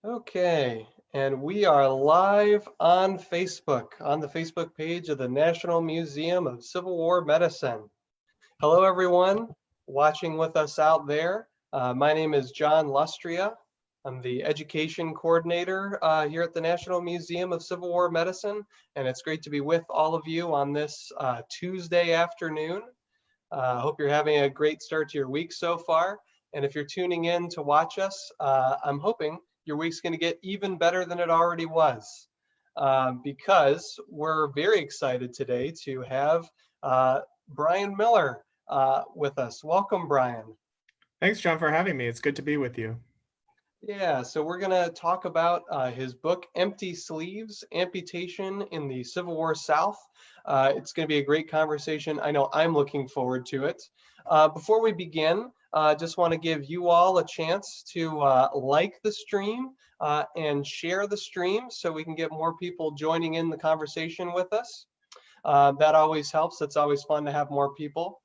Okay, and we are live on Facebook, on the Facebook page of the National Museum of Civil War Medicine. Hello, everyone watching with us out there. My name is John Lustrea. I'm the Education Coordinator here at the National Museum of Civil War Medicine, and it's great to be with all of you on this Tuesday afternoon. I hope you're having a great start to your week so far. And if you're tuning in to watch us, I'm hoping your week's going to get even better than it already was, because we're very excited today to have Brian Miller with us. Welcome, Brian. Thanks, John, for having me. It's good to be with you. Yeah, so we're going to talk about his book, Empty Sleeves, Amputation in the Civil War South. It's going to be a great conversation. I know I'm looking forward to it. Before we begin, just want to give you all a chance to like the stream and share the stream so we can get more people joining in the conversation with us. That always helps. It's always fun to have more people.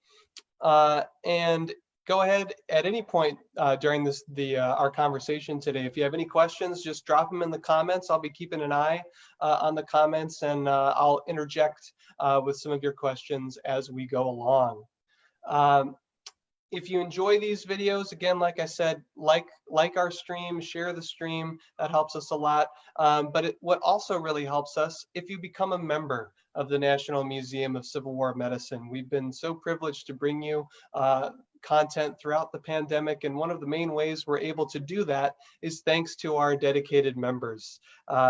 And go ahead at any point during our conversation today. If you have any questions, just drop them in the comments. I'll be keeping an eye on the comments, and I'll interject with some of your questions as we go along. Um, if you enjoy these videos, again, like I said, like our stream, share the stream. That helps us a lot. But what also really helps us, if you become a member of the National Museum of Civil War Medicine. We've been so privileged to bring you content throughout the pandemic, and one of the main ways we're able to do that is thanks to our dedicated members.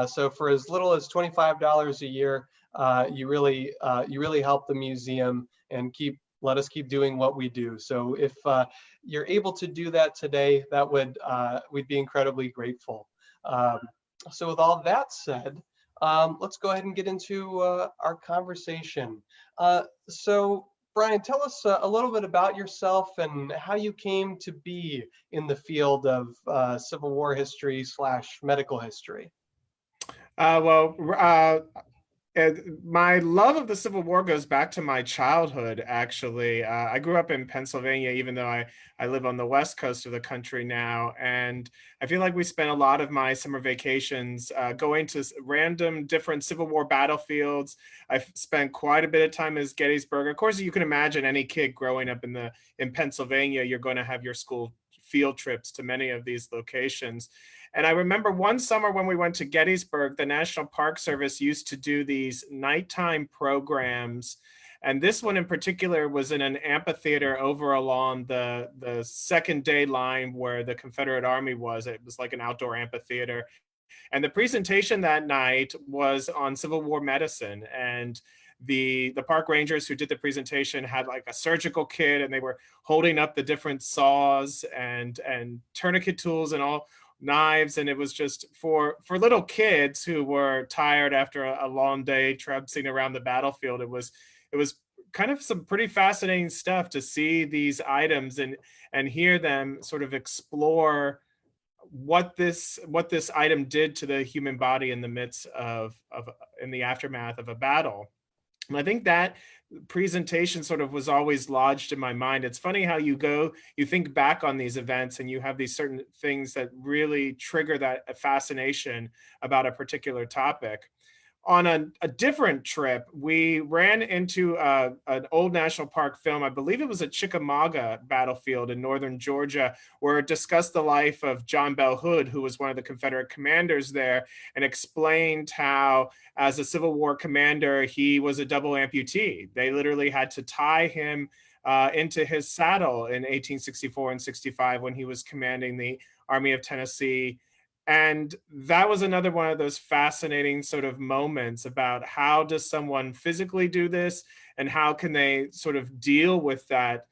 So for as little as $25 a year, you really help the museum and let us keep doing what we do. So if you're able to do that today, that we'd be incredibly grateful. So with all that said, let's go ahead and get into our conversation. So Brian, tell us a little bit about yourself and how you came to be in the field of Civil War history / medical history. Uh, well, uh, my love of the Civil War goes back to my childhood, actually. I grew up in Pennsylvania, even though I live on the West Coast of the country now. And I feel like we spent a lot of my summer vacations going to random different Civil War battlefields. I've spent quite a bit of time at Gettysburg. Of course, you can imagine any kid growing up in Pennsylvania, you're going to have your school field trips to many of these locations. And I remember one summer when we went to Gettysburg, the National Park Service used to do these nighttime programs. And this one in particular was in an amphitheater over along the second day line where the Confederate Army was. It was like an outdoor amphitheater. And the presentation that night was on Civil War medicine. And the park rangers who did the presentation had like a surgical kit, and they were holding up the different saws and tourniquet tools and all knives. And it was just for little kids who were tired after a long day traipsing around the battlefield. It was kind of some pretty fascinating stuff to see these items and hear them sort of explore what this item did to the human body in the midst of in the aftermath of a battle. And I think that presentation sort of was always lodged in my mind. It's funny how you think back on these events and you have these certain things that really trigger that fascination about a particular topic. On a different trip, we ran into an old national park film. I believe it was at Chickamauga battlefield in northern Georgia, where it discussed the life of John Bell Hood, who was one of the Confederate commanders there, and explained how, as a Civil War commander, he was a double amputee. They literally had to tie him into his saddle in 1864 and 65 when he was commanding the Army of Tennessee. And that was another one of those fascinating sort of moments about how does someone physically do this and how can they sort of deal with that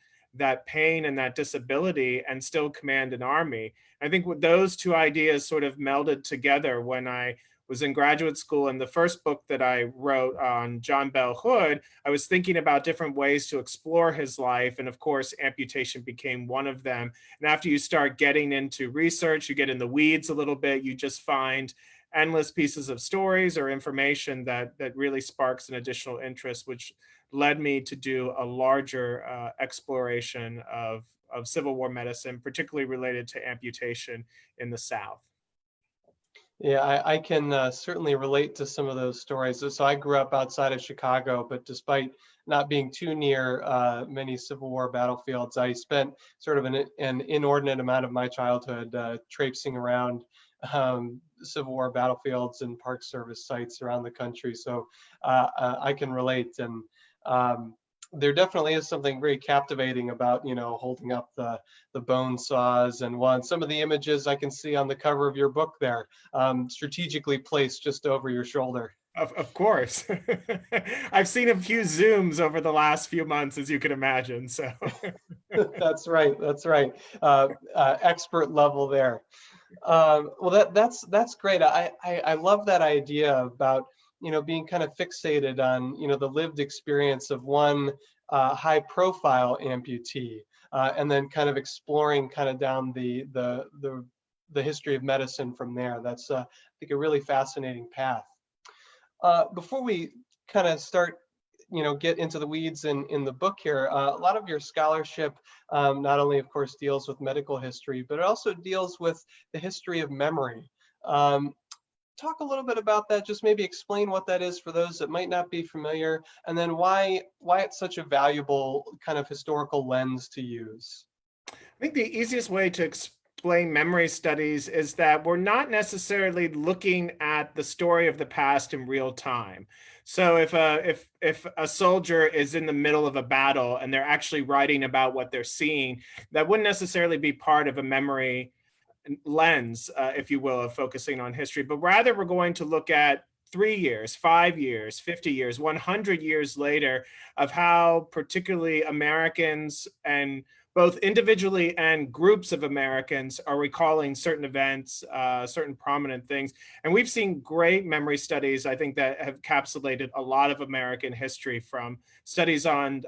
pain and that disability and still command an army. I think with those two ideas sort of melded together when I was in graduate school, and the first book that I wrote on John Bell Hood, I was thinking about different ways to explore his life. And of course, amputation became one of them. And after you start getting into research, you get in the weeds a little bit, you just find endless pieces of stories or information that really sparks an additional interest, which led me to do a larger exploration of Civil War medicine, particularly related to amputation in the South. Yeah, I can certainly relate to some of those stories. So I grew up outside of Chicago, but despite not being too near many Civil War battlefields, I spent sort of an inordinate amount of my childhood traipsing around Civil War battlefields and Park Service sites around the country. So I can relate. And there definitely is something very captivating about, holding up the bone saws, and one some of the images I can see on the cover of your book there, strategically placed just over your shoulder. Of course. I've seen a few Zooms over the last few months, as you can imagine. So That's right. That's right. Expert level there. Well, that's great. I love that idea about being kind of fixated on the lived experience of one high profile amputee, and then kind of exploring kind of down the history of medicine from there. That's I think a really fascinating path. Before we kind of start, get into the weeds in the book here, a lot of your scholarship not only, of course, deals with medical history, but it also deals with the history of memory. Um, Talk a little bit about that. Just maybe explain what that is for those that might not be familiar, and then why it's such a valuable kind of historical lens to use. I think the easiest way to explain memory studies is that we're not necessarily looking at the story of the past in real time. So if a soldier is in the middle of a battle and they're actually writing about what they're seeing, that wouldn't necessarily be part of a memory lens, if you will, of focusing on history, but rather we're going to look at 3 years, 5 years, 50 years, 100 years later of how particularly Americans, and both individually and groups of Americans, are recalling certain events, certain prominent things. And we've seen great memory studies, I think, that have encapsulated a lot of American history, from studies on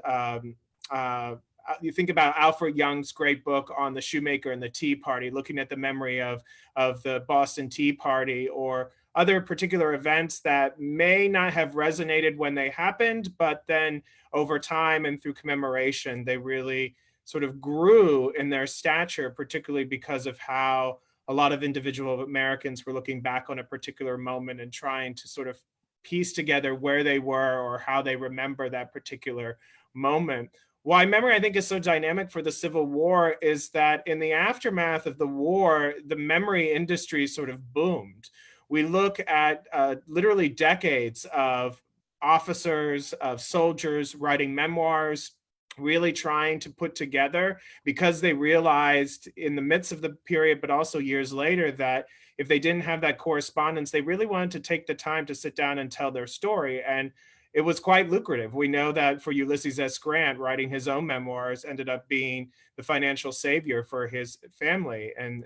you think about Alfred Young's great book on the shoemaker and the Tea Party, looking at the memory of the Boston Tea Party, or other particular events that may not have resonated when they happened, but then over time and through commemoration, they really sort of grew in their stature, particularly because of how a lot of individual Americans were looking back on a particular moment and trying to sort of piece together where they were or how they remember that particular moment. Why memory, I think, is so dynamic for the Civil War is that in the aftermath of the war, the memory industry sort of boomed. We look at literally decades of officers, of soldiers writing memoirs, really trying to put together, because they realized in the midst of the period, but also years later, that if they didn't have that correspondence, they really wanted to take the time to sit down and tell their story. And it was quite lucrative. We know that for Ulysses S. Grant, writing his own memoirs ended up being the financial savior for his family. And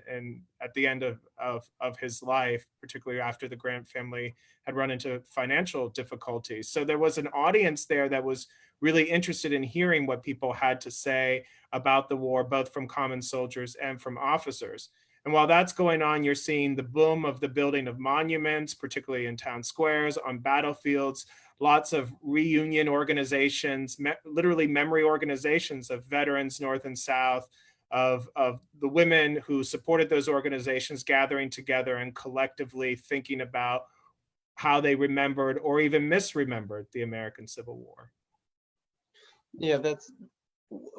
at the end of his life, particularly after the Grant family had run into financial difficulties. So there was an audience there that was really interested in hearing what people had to say about the war, both from common soldiers and from officers. And while that's going on, you're seeing the boom of the building of monuments, particularly in town squares, on battlefields, lots of reunion organizations, literally memory organizations of veterans, North and South, of the women who supported those organizations gathering together and collectively thinking about how they remembered or even misremembered the American Civil War. Yeah, that's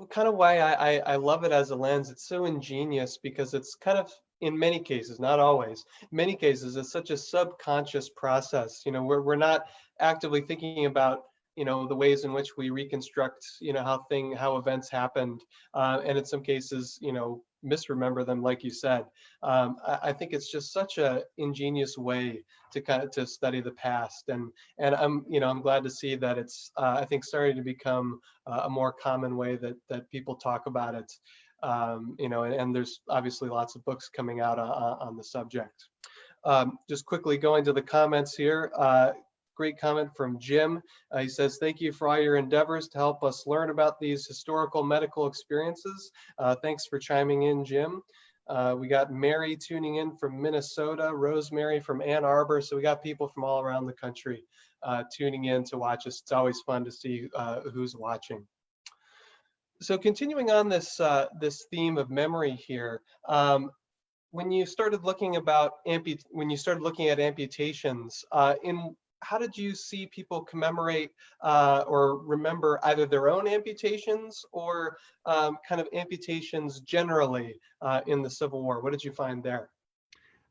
kind of why I love it as a lens. It's so ingenious because it's kind of, in many cases, not always, many cases, it's such a subconscious process. We're not actively thinking about, the ways in which we reconstruct, how events happened, and in some cases, misremember them, like you said. I think it's just such a ingenious way to kind of to study the past, and I'm glad to see that it's I think starting to become a more common way that people talk about it. And there's obviously lots of books coming out on the subject. Just quickly going to the comments here. Great comment from Jim. He says, thank you for all your endeavors to help us learn about these historical medical experiences. Thanks for chiming in, Jim. We got Mary tuning in from Minnesota, Rosemary from Ann Arbor. So we got people from all around the country tuning in to watch us. It's always fun to see who's watching. So continuing on this theme of memory here, when you started looking when you started looking at amputations, in how did you see people commemorate or remember either their own amputations or kind of amputations generally in the Civil War? What did you find there?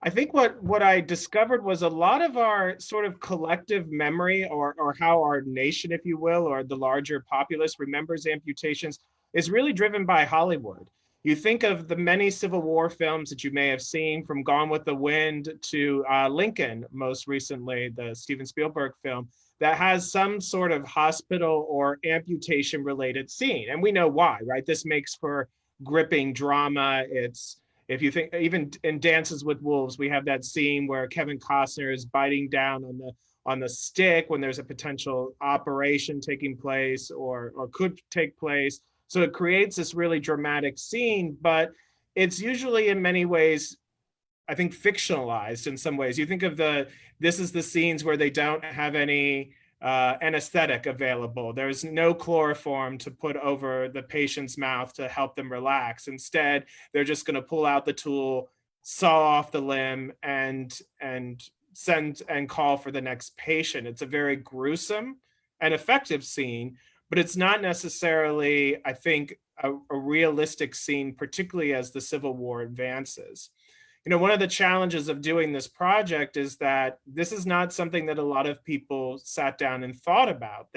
I think what I discovered was a lot of our sort of collective memory, or how our nation, if you will, or the larger populace remembers amputations, is really driven by Hollywood. You think of the many Civil War films that you may have seen, from Gone with the Wind to Lincoln, most recently, the Steven Spielberg film, that has some sort of hospital or amputation related scene. And we know why, right? This makes for gripping drama. It's, if you think, even in Dances with Wolves, we have that scene where Kevin Costner is biting down on the stick when there's a potential operation taking place, or could take place. So it creates this really dramatic scene, but it's usually in many ways, I think, fictionalized in some ways. You think of this is the scenes where they don't have any anesthetic available. There's no chloroform to put over the patient's mouth to help them relax. Instead, they're just going to pull out the tool, saw off the limb, and send and call for the next patient. It's a very gruesome and effective scene, but it's not necessarily, I think, a realistic scene, particularly as the Civil War advances. You know, one of the challenges of doing this project is that this is not something that a lot of people sat down and thought about.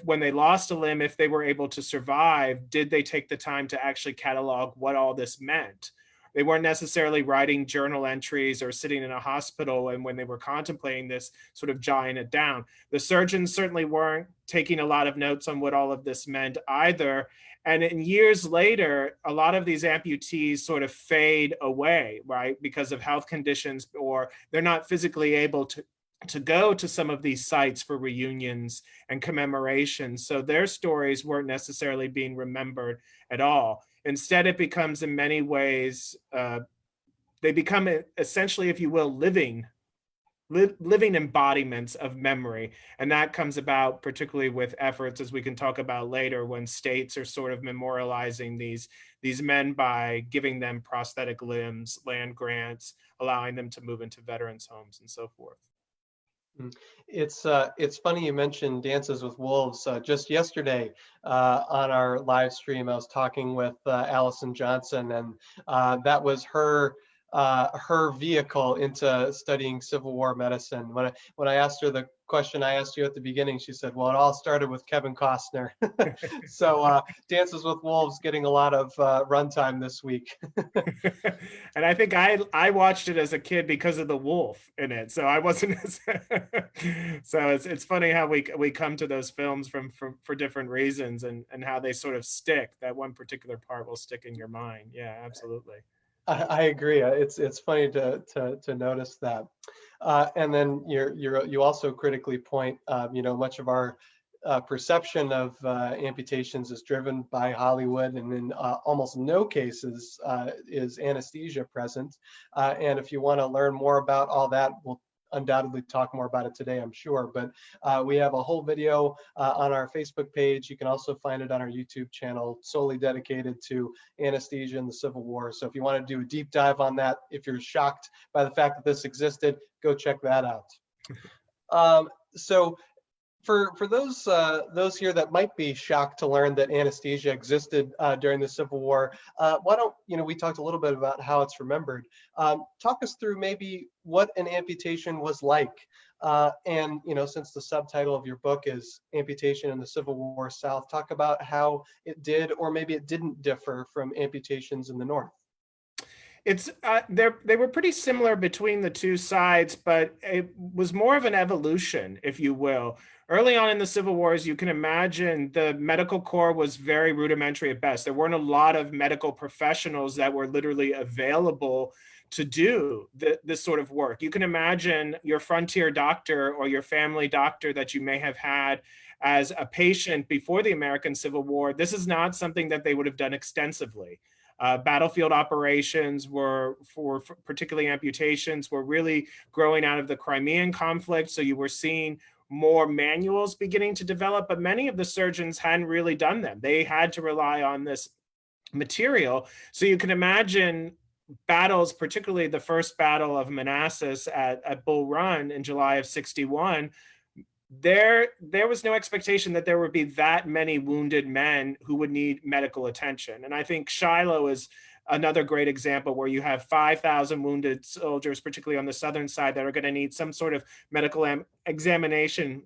When they lost a limb, if they were able to survive, did they take the time to actually catalog what all this meant? They weren't necessarily writing journal entries or sitting in a hospital, and when they were contemplating this, sort of jotting it down. The surgeons certainly weren't taking a lot of notes on what all of this meant either. And in years later, a lot of these amputees sort of fade away, right? Because of health conditions, or they're not physically able to go to some of these sites for reunions and commemorations. So their stories weren't necessarily being remembered at all. Instead, it becomes, in many ways, they become essentially, if you will, living embodiments of memory. And that comes about particularly with efforts, as we can talk about later, when states are sort of memorializing these men by giving them prosthetic limbs, land grants, allowing them to move into veterans homes, and so forth. It's funny you mentioned Dances with Wolves. Just yesterday on our live stream, I was talking with Allison Johnson, and that was her vehicle into studying Civil War medicine. When I asked her the question I asked you at the beginning, she said, "Well, it all started with Kevin Costner." So Dances with Wolves getting a lot of runtime this week. And I think I watched it as a kid because of the wolf in it, so I wasn't so it's funny how we come to those films for different reasons, and how they sort of stick. That one particular part will stick in your mind. Yeah, absolutely. I agree. It's funny to notice that, and then you also critically point, much of our perception of amputations is driven by Hollywood, and in almost no cases is anesthesia present. And if you want to learn more about all that, we'll undoubtedly talk more about it today, I'm sure. But we have a whole video on our Facebook page. You can also find it on our YouTube channel, solely dedicated to anesthesia in the Civil War. So if you want to do a deep dive on that, if you're shocked by the fact that this existed, go check that out. So for those here that might be shocked to learn that anesthesia existed during the Civil War, why don't we talked a little bit about how it's remembered. Talk us through maybe what an amputation was like, and since the subtitle of your book is Amputation in the Civil War South, talk about how it did or maybe it didn't differ from amputations in the North. It's they were pretty similar between the two sides, but it was more of an evolution, if you will. Early on in the Civil Wars, you can imagine the medical corps was very rudimentary at best. There weren't a lot of medical professionals that were literally available to do this sort of work. You can imagine your frontier doctor or your family doctor that you may have had as a patient before the American Civil War. This is not something that they would have done extensively. Battlefield operations were, for particularly amputations, were really growing out of the Crimean conflict. So you were seeing more manuals beginning to develop, but many of the surgeons hadn't really done them. They had to rely on this material. So you can imagine battles, particularly the first battle of Manassas at Bull Run in July of 61, there was no expectation that there would be that many wounded men who would need medical attention. And I think Shiloh is another great example where you have 5,000 wounded soldiers, particularly on the southern side, that are going to need some sort of medical examination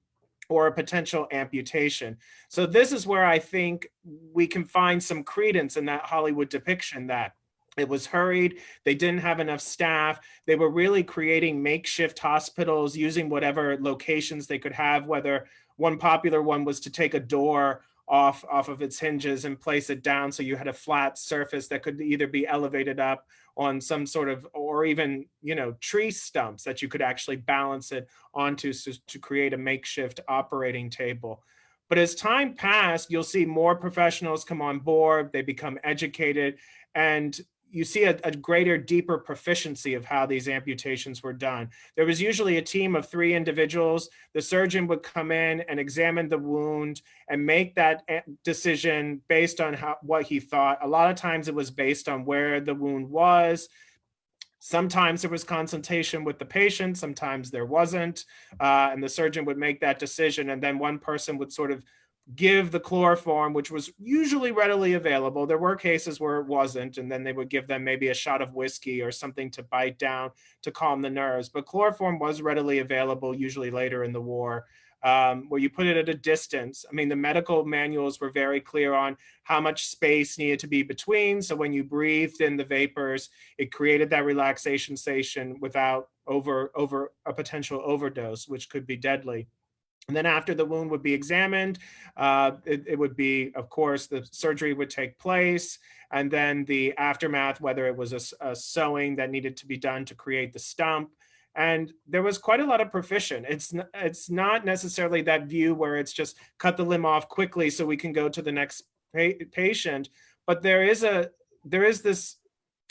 or a potential amputation. So this is where I think we can find some credence in that Hollywood depiction that it was hurried. They didn't have enough staff. They were really creating makeshift hospitals using whatever locations they could have, whether one popular one was to take a door off of its hinges and place it down so you had a flat surface that could either be elevated up on some sort of, or even, tree stumps that you could actually balance it onto to create a makeshift operating table. But as time passed, you'll see more professionals come on board, they become educated, and you see a greater, deeper proficiency of how these amputations were done. There was usually a team of 3 individuals. The surgeon would come in and examine the wound and make that decision based on what he thought. A lot of times it was based on where the wound was. Sometimes there was consultation with the patient, sometimes there wasn't, and the surgeon would make that decision, and then one person would sort of give the chloroform, which was usually readily available. There were cases where it wasn't, and then they would give them maybe a shot of whiskey or something to bite down to calm the nerves. But chloroform was readily available, usually later in the war, where you put it at a distance. I mean, the medical manuals were very clear on how much space needed to be between. So when you breathed in the vapors, it created that relaxation sensation without over a potential overdose, which could be deadly. And then after the wound would be examined, it would be, of course, the surgery would take place, and then the aftermath, whether it was a sewing that needed to be done to create the stump. And there was quite a lot of proficiency. It's not necessarily that view where it's just cut the limb off quickly so we can go to the next patient, but there is this,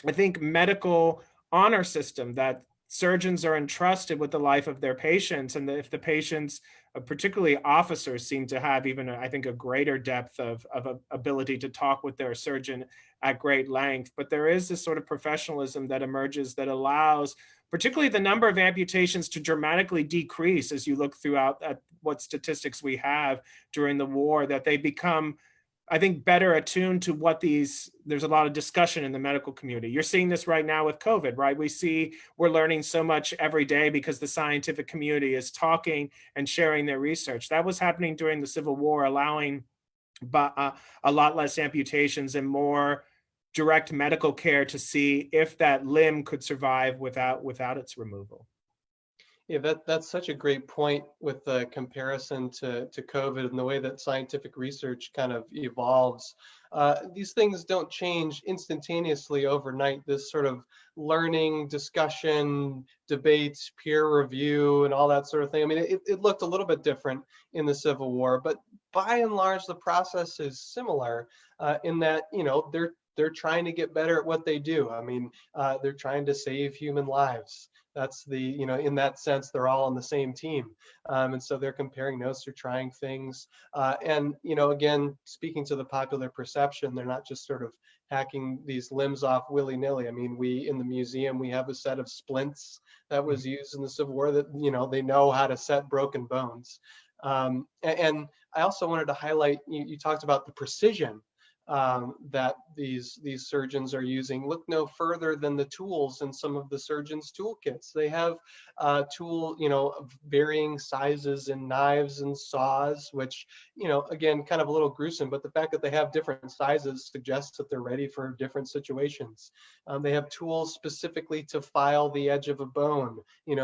I think, medical honor system that surgeons are entrusted with the life of their patients, and if the patients, particularly officers, seem to have even, I think, a greater depth of ability to talk with their surgeon at great length. But there is this sort of professionalism that emerges that allows, particularly the number of amputations, to dramatically decrease as you look throughout at what statistics we have during the war, that they become, I think, better attuned to what there's a lot of discussion in the medical community. You're seeing this right now with COVID, right? We're learning so much every day because the scientific community is talking and sharing their research. That was happening during the Civil War, allowing a lot less amputations and more direct medical care to see if that limb could survive without its removal. Yeah, that's such a great point with the comparison to COVID and the way that scientific research kind of evolves. These things don't change instantaneously overnight. This sort of learning, discussion, debates, peer review, and all that sort of thing. I mean, it looked a little bit different in the Civil War, but by and large, the process is similar in that, they're trying to get better at what they do. I mean, they're trying to save human lives. That's in that sense, they're all on the same team. And so they're comparing notes, they're trying things. And, again, speaking to the popular perception, they're not just sort of hacking these limbs off willy-nilly. I mean, in the museum, we have a set of splints that was used in the Civil War that, they know how to set broken bones. And I also wanted to highlight, you talked about the precision that these surgeons are using. Look no further than the tools in some of the surgeons' toolkits. They have of varying sizes and knives and saws, which, again, kind of a little gruesome, but the fact that they have different sizes suggests that they're ready for different situations. They have tools specifically to file the edge of a bone,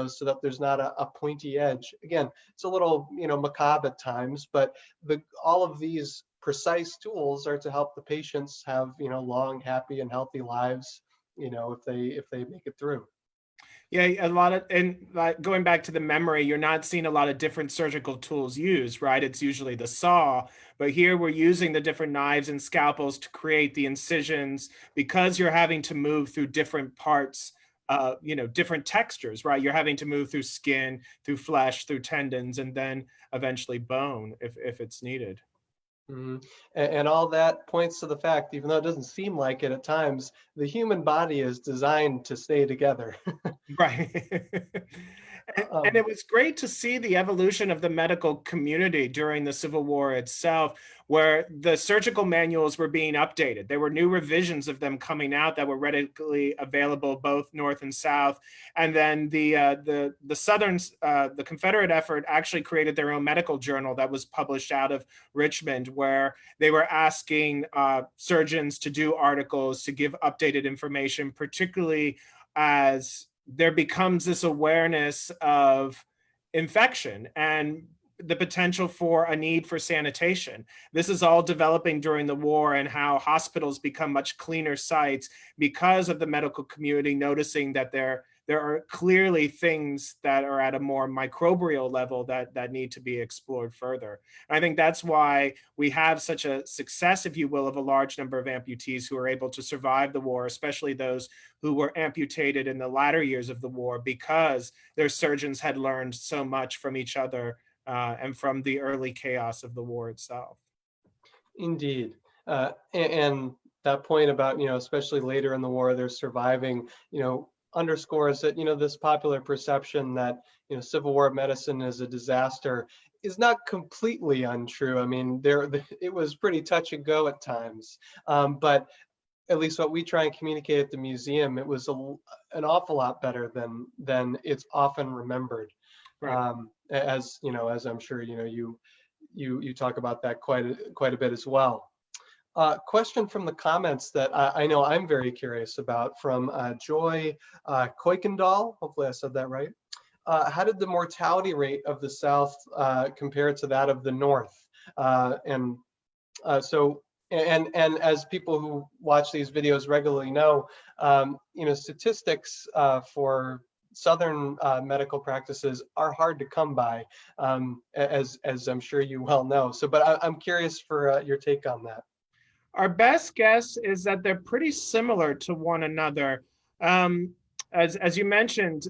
so that there's not a pointy edge. Again, it's a little, macabre at times, but all of these precise tools are to help the patients have long, happy, and healthy lives, if they make it through. Yeah, a lot of, and like going back to the memory, you're not seeing a lot of different surgical tools used, right? It's usually the saw, but here we're using the different knives and scalpels to create the incisions because you're having to move through different parts, different textures, right? You're having to move through skin, through flesh, through tendons, and then eventually bone if it's needed. Mhm. And all that points to the fact, even though it doesn't seem like it at times, the human body is designed to stay together. Right. And Um, it was great to see the evolution of the medical community during the Civil War itself, where the surgical manuals were being updated. There were new revisions of them coming out that were readily available both North and South. And then the Southern, the Confederate effort actually created their own medical journal that was published out of Richmond, where they were asking surgeons to do articles to give updated information, particularly as there becomes this awareness of infection and the potential for a need for sanitation. This is all developing during the war, and how hospitals become much cleaner sites because of the medical community noticing that there are clearly things that are at a more microbial level that need to be explored further. And I think that's why we have such a success, if you will, of a large number of amputees who are able to survive the war, especially those who were amputated in the latter years of the war, because their surgeons had learned so much from each other and from the early chaos of the war itself. Indeed. And that point about, especially later in the war, they're surviving, underscores that, this popular perception that, Civil War medicine is a disaster is not completely untrue. I mean, it was pretty touch and go at times. But at least what we try and communicate at the museum, it was an awful lot better than it's often remembered. Right. As I'm sure, you talk about that quite a bit as well. Question from the comments that I know I'm very curious about from Joy Kuykendall. Hopefully I said that right. How did the mortality rate of the South compare to that of the North? And so, and as people who watch these videos regularly know, statistics for Southern medical practices are hard to come by, as I'm sure you well know. So, but I'm curious for your take on that. Our best guess is that they're pretty similar to one another. Um, as you mentioned,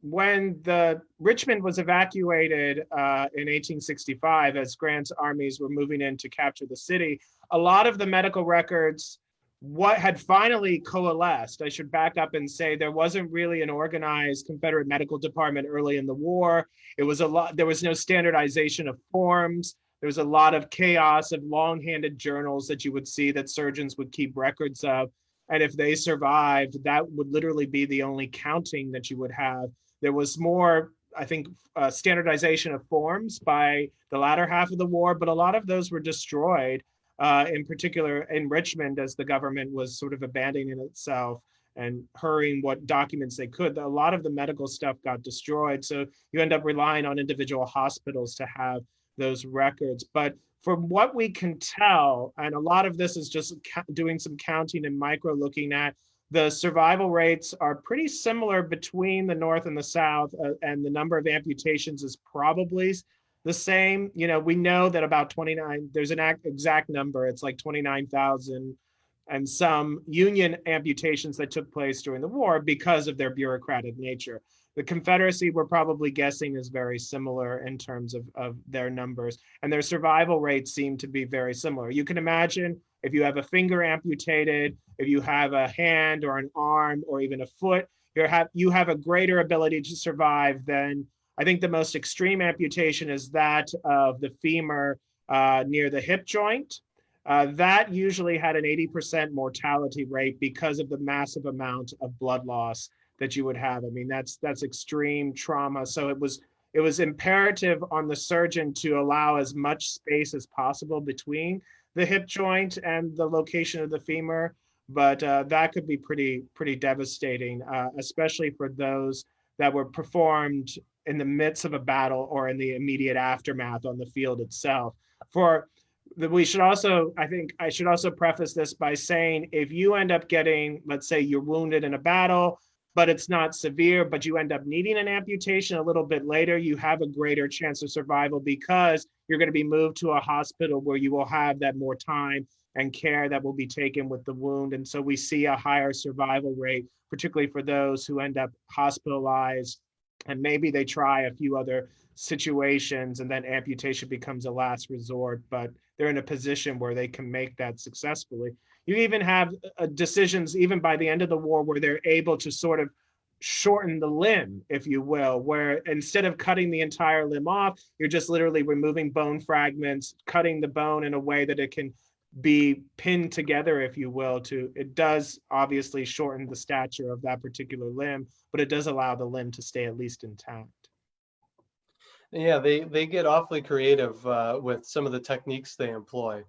when the Richmond was evacuated in 1865, as Grant's armies were moving in to capture the city, a lot of the medical records what had finally coalesced. I should back up and say there wasn't really an organized Confederate medical department early in the war. It was a lot. There was no standardization of forms. There was a lot of chaos of long-handed journals that you would see that surgeons would keep records of. And if they survived, that would literally be the only counting that you would have. There was more, I think, standardization of forms by the latter half of the war, but a lot of those were destroyed, in particular in Richmond, as the government was sort of abandoning itself and hurrying what documents they could. A lot of the medical stuff got destroyed. So you end up relying on individual hospitals to have those records. But from what we can tell, and a lot of this is just doing some counting and micro looking at, the survival rates are pretty similar between the North and the South, and the number of amputations is probably the same. We know that about 29, there's an exact number, it's like 29,000 and some Union amputations that took place during the war because of their bureaucratic nature. The Confederacy, we're probably guessing, is very similar in terms of their numbers, and their survival rates seem to be very similar. You can imagine if you have a finger amputated, if you have a hand or an arm or even a foot, you have a greater ability to survive than, I think the most extreme amputation is that of the femur near the hip joint. That usually had an 80% mortality rate because of the massive amount of blood loss that you would have. I mean, that's extreme trauma. So it was imperative on the surgeon to allow as much space as possible between the hip joint and the location of the femur. But that could be pretty devastating, especially for those that were performed in the midst of a battle or in the immediate aftermath on the field itself. We should also, I should also preface this by saying, if you end up getting, let's say you're wounded in a battle, but it's not severe, but you end up needing an amputation a little bit later, you have a greater chance of survival because you're going to be moved to a hospital where you will have that more time and care that will be taken with the wound. And so we see a higher survival rate, particularly for those who end up hospitalized and maybe they try a few other situations, and then amputation becomes a last resort, but they're in a position where they can make that successfully. You even have decisions even by the end of the war where they're able to sort of shorten the limb, if you will, where instead of cutting the entire limb off, you're just literally removing bone fragments, cutting the bone in a way that it can be pinned together, if you will. To it does obviously shorten the stature of that particular limb, but it does allow the limb to stay at least intact. Yeah, they get awfully creative with some of the techniques they employ.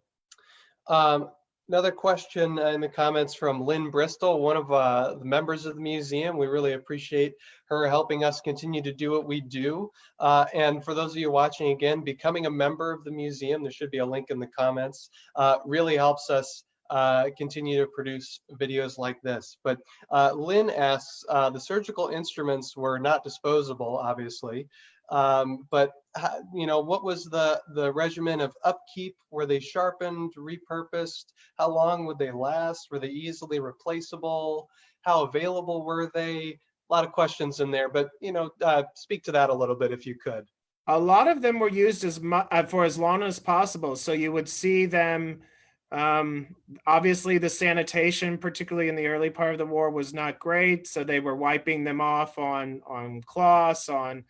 Um, Another question in the comments from Lynn Bristol, one of the members of the museum. We really appreciate her helping us continue to do what we do. And for those of you watching again, becoming a member of the museum, there should be a link in the comments, really helps us continue to produce videos like this. But Lynn asks, the surgical instruments were not disposable, obviously. But what was the regimen of upkeep? Were they sharpened, repurposed? How long would they last? Were they easily replaceable? How available were they? A lot of questions in there, but speak to that a little bit if you could. A lot of them were used for as long as possible. So you would see them. Obviously, the sanitation, particularly in the early part of the war, was not great. So they were wiping them off on cloths, on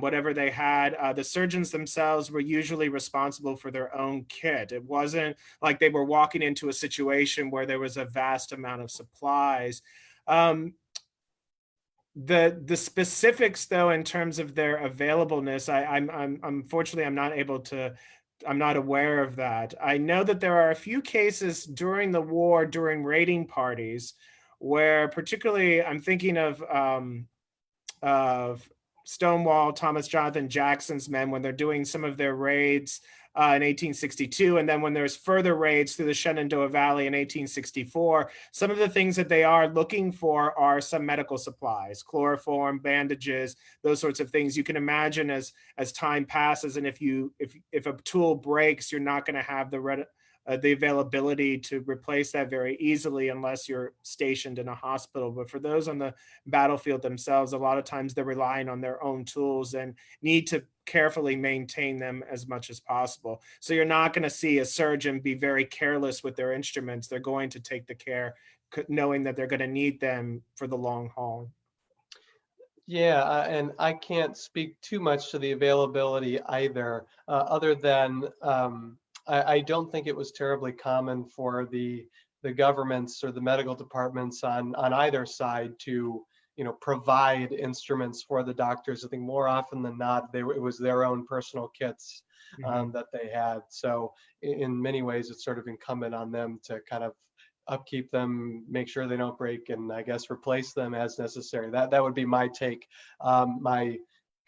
whatever they had. The surgeons themselves were usually responsible for their own kit. It wasn't like they were walking into a situation where there was a vast amount of supplies. The specifics, though, in terms of their availableness, I'm unfortunately I'm not aware of that. I know that there are a few cases during the war, during raiding parties, where particularly I'm thinking of Stonewall, Thomas Jonathan Jackson's men, when they're doing some of their raids in 1862, and then when there's further raids through the Shenandoah Valley in 1864, some of the things that they are looking for are some medical supplies, chloroform, bandages, those sorts of things. You can imagine as time passes, and if a tool breaks, you're not going to have the availability to replace that very easily unless you're stationed in a hospital. But for those on the battlefield themselves, a lot of times they're relying on their own tools and need to carefully maintain them as much as possible. So you're not going to see a surgeon be very careless with their instruments. They're going to take the care knowing that they're going to need them for the long haul. Yeah, and I can't speak too much to the availability either, other than I don't think it was terribly common for the governments or the medical departments on either side to provide instruments for the doctors. I think more often than not, it was their own personal kits that they had. So in many ways, it's sort of incumbent on them to kind of upkeep them, make sure they don't break, and I guess replace them as necessary. That would be my take, my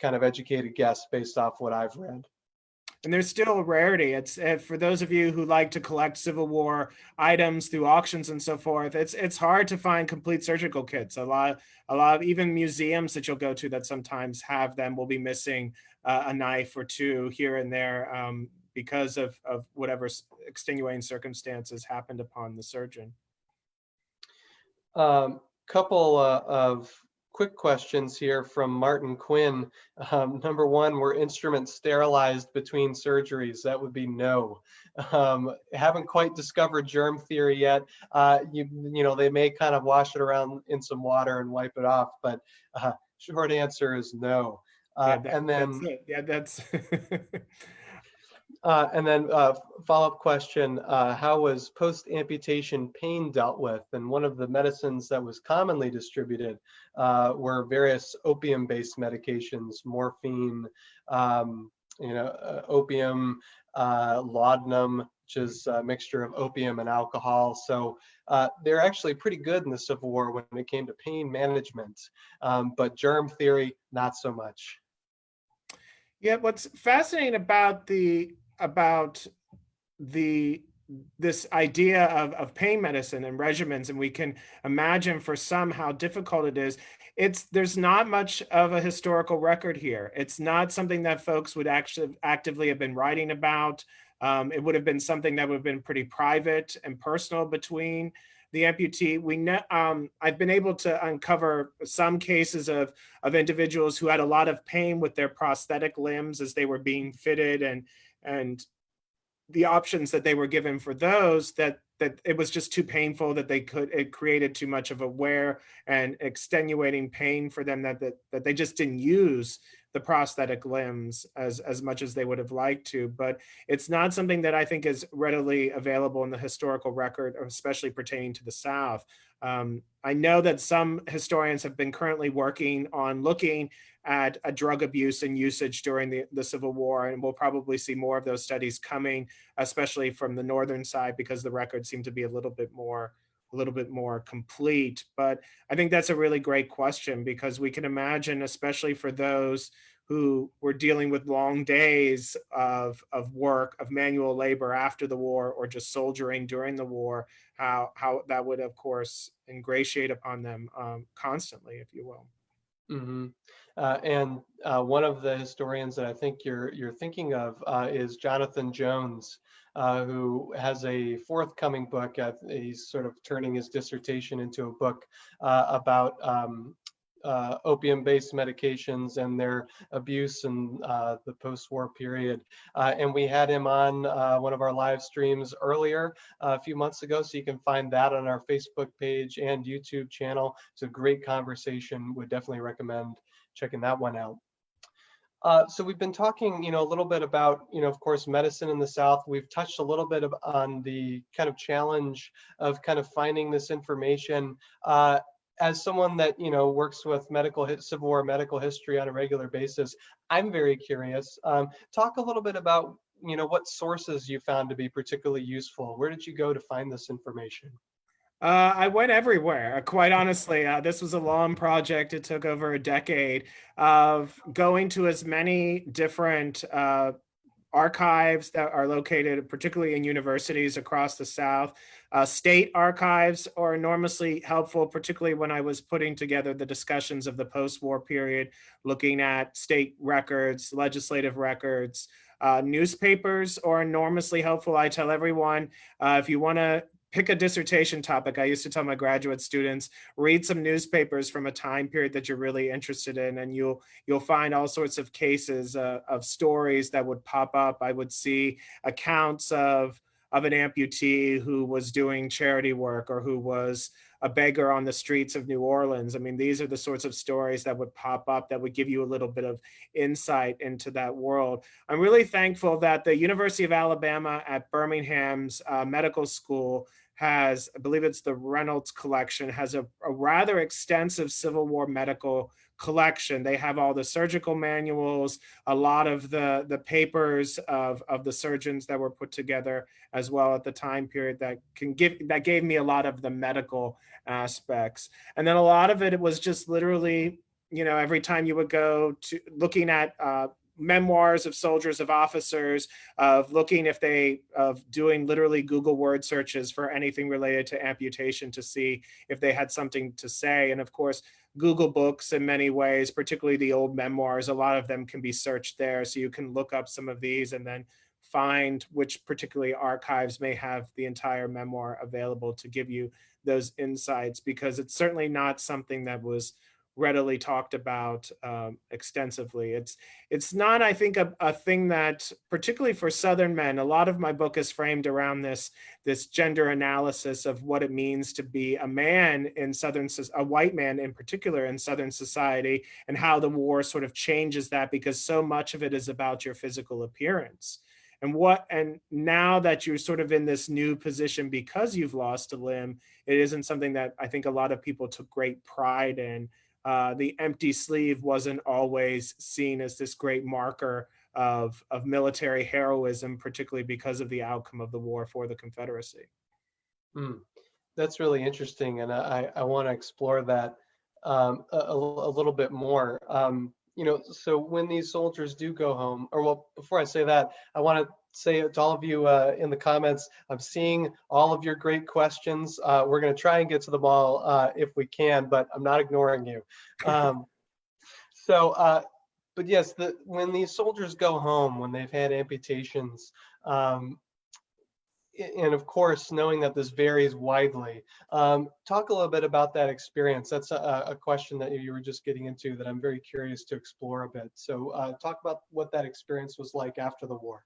kind of educated guess based off what I've read. And there's still a rarity. It's for those of you who like to collect Civil War items through auctions and so forth. It's hard to find complete surgical kits. A lot of even museums that you'll go to that sometimes have them will be missing a knife or two here and there because of whatever extenuating circumstances happened upon the surgeon. Couple of quick questions here from Martin Quinn. Number one, were instruments sterilized between surgeries? That would be no. Haven't quite discovered germ theory yet. They may kind of wash it around in some water and wipe it off, but short answer is no. That's And then follow-up question, how was post-amputation pain dealt with? And one of the medicines that was commonly distributed were various opium-based medications, morphine, opium, laudanum, which is a mixture of opium and alcohol. So they're actually pretty good in the Civil War when it came to pain management, but germ theory, not so much. Yeah, what's fascinating about this idea of pain medicine and regimens, and we can imagine for some how difficult it is. There's not much of a historical record here. It's not something that folks would actually actively have been writing about. It would have been something that would have been pretty private and personal between the amputee. We know I've been able to uncover some cases of individuals who had a lot of pain with their prosthetic limbs as they were being fitted, and the options that they were given for those, that it was just too painful, that it created too much of a wear and extenuating pain for them, that they just didn't use the prosthetic limbs as much as they would have liked to. But it's not something that I think is readily available in the historical record, especially pertaining to the South. I know that some historians have been currently working on looking at a drug abuse and usage during the Civil War, and we'll probably see more of those studies coming, especially from the northern side, because the records seem to be a little bit more complete. But I think that's a really great question, because we can imagine, especially for those who were dealing with long days of work, of manual labor after the war, or just soldiering during the war, how that would, of course, ingratiate upon them constantly, if you will. Mm-hmm. And one of the historians that I think you're thinking of is Jonathan Jones, who has a forthcoming book. He's sort of turning his dissertation into a book about opium-based medications and their abuse in the post-war period. And we had him on one of our live streams earlier a few months ago, so you can find that on our Facebook page and YouTube channel. It's a great conversation. Would definitely recommend checking that one out. So we've been talking, a little bit about, of course, medicine in the South. We've touched a little bit on the kind of challenge of kind of finding this information. As someone that, works with Civil War medical history on a regular basis, I'm very curious. Talk a little bit about, what sources you found to be particularly useful. Where did you go to find this information? I went everywhere, quite honestly. This was a long project. It took over a decade of going to as many different archives that are located, particularly in universities across the South. State archives are enormously helpful, particularly when I was putting together the discussions of the post-war period, looking at state records, legislative records. Newspapers are enormously helpful. I tell everyone, if you want to pick a dissertation topic, I used to tell my graduate students, read some newspapers from a time period that you're really interested in, and you'll find all sorts of cases of stories that would pop up. I would see accounts of an amputee who was doing charity work, or who was a beggar on the streets of New Orleans. I mean, these are the sorts of stories that would pop up that would give you a little bit of insight into that world. I'm really thankful that the University of Alabama at Birmingham's medical school has, I believe it's the Reynolds collection, has a rather extensive Civil War medical collection. They have all the surgical manuals, a lot of the papers of the surgeons that were put together as well at the time period, that gave me a lot of the medical aspects. And then a lot of it was just literally, every time you would go to looking at memoirs of soldiers, of officers, of doing literally Google word searches for anything related to amputation to see if they had something to say. And of course, Google Books in many ways, particularly the old memoirs, a lot of them can be searched there. So you can look up some of these and then find which particularly archives may have the entire memoir available to give you those insights, because it's certainly not something that was readily talked about extensively. It's not, I think, a thing that, particularly for Southern men, a lot of my book is framed around this gender analysis of what it means to be a man in a white man in particular in Southern society, and how the war sort of changes that, because so much of it is about your physical appearance. And now that you're sort of in this new position because you've lost a limb, it isn't something that I think a lot of people took great pride in. The empty sleeve wasn't always seen as this great marker of military heroism, particularly because of the outcome of the war for the Confederacy. That's really interesting, and I want to explore that a little bit more. So when these soldiers do go home, or well, before I say that, I want to say to all of you in the comments, I'm seeing all of your great questions. We're going to try and get to them all if we can, but I'm not ignoring you. But yes, when these soldiers go home, when they've had amputations, and of course, knowing that this varies widely. Talk a little bit about that experience. That's a question that you were just getting into that I'm very curious to explore a bit. So talk about what that experience was like after the war.